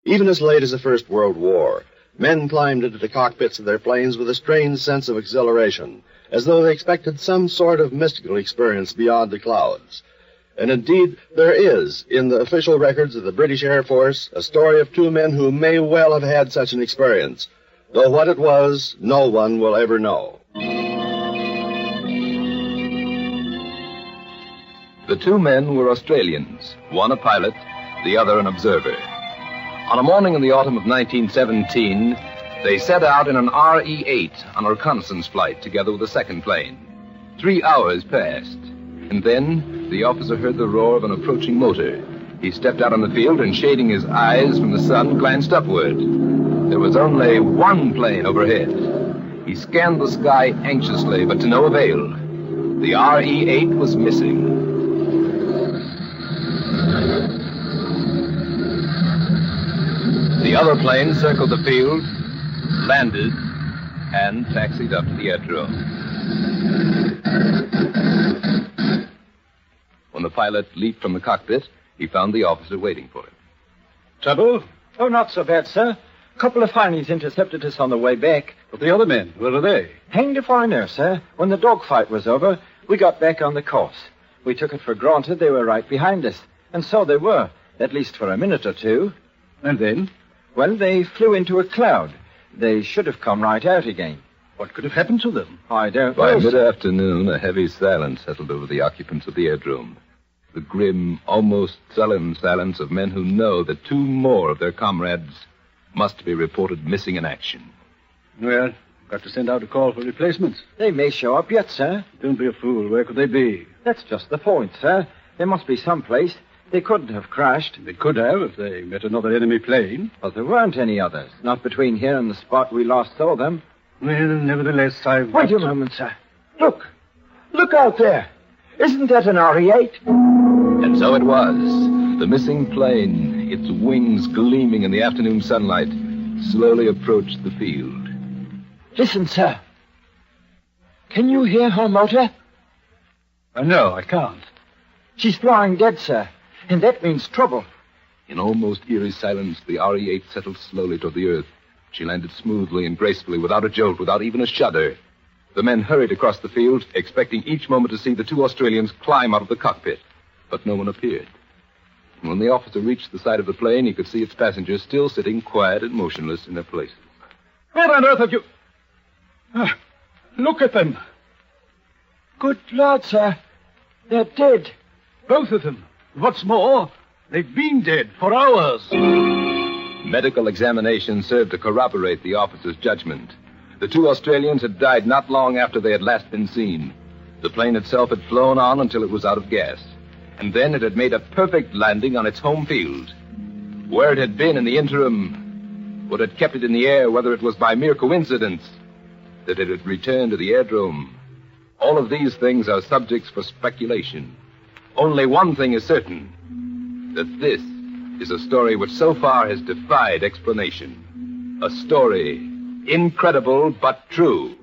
Even as late as the First World War, men climbed into the cockpits of their planes with a strange sense of exhilaration, as though they expected some sort of mystical experience beyond the clouds. And indeed, there is, in the official records of the British Air Force, a story of two men who may well have had such an experience, though what it was, no one will ever know. The two men were Australians, one a pilot, the other an observer. On a morning in the autumn of 1917, they set out in an RE-8 on a reconnaissance flight together with a second plane. 3 hours passed, and then the officer heard the roar of an approaching motor. He stepped out on the field and, shading his eyes from the sun, glanced upward. There was only one plane overhead. He scanned the sky anxiously, but to no avail. The RE-8 was missing. The other plane circled the field, landed, and taxied up to the aerodrome. When the pilot leaped from the cockpit, he found the officer waiting for him. Trouble? Oh, not so bad, sir. A couple of foreigners intercepted us on the way back. But the other men, where are they? Hanged if I know, sir. When the dogfight was over, we got back on the course. We took it for granted they were right behind us. And so they were, at least for a minute or two. And then? Well, they flew into a cloud. They should have come right out again. What could have happened to them? I don't By know. mid-afternoon, a heavy silence settled over the occupants of the aerodrome. The grim, almost sullen silence of men who know that two more of their comrades must be reported missing in action. Well, got to send out a call for replacements. They may show up yet, sir. Don't be a fool. Where could they be? That's just the point, sir. There must be some place. They couldn't have crashed. They could have if they met another enemy plane. But there weren't any others. Not between here and the spot we last saw them. Well, nevertheless, I've... Wait a moment, sir. Look. Look out there. Isn't that an RE-8? And so it was. The missing plane, its wings gleaming in the afternoon sunlight, slowly approached the field. Listen, sir. Can you hear her motor? No, I can't. She's flying dead, sir. And that means trouble. In almost eerie silence, the RE-8 settled slowly toward the earth. She landed smoothly and gracefully, without a jolt, without even a shudder. The men hurried across the field, expecting each moment to see the two Australians climb out of the cockpit. But no one appeared. And when the officer reached the side of the plane, he could see its passengers still sitting quiet and motionless in their places. Where on earth have you... look at them. Good Lord, sir. They're dead. Both of them. What's more, they've been dead for hours. Medical examination served to corroborate the officer's judgment. The two Australians had died not long after they had last been seen. The plane itself had flown on until it was out of gas. And then it had made a perfect landing on its home field. Where it had been in the interim, what had kept it in the air, whether it was by mere coincidence that it had returned to the aerodrome. All of these things are subjects for speculation. Only one thing is certain, that this is a story which so far has defied explanation. A story incredible but true.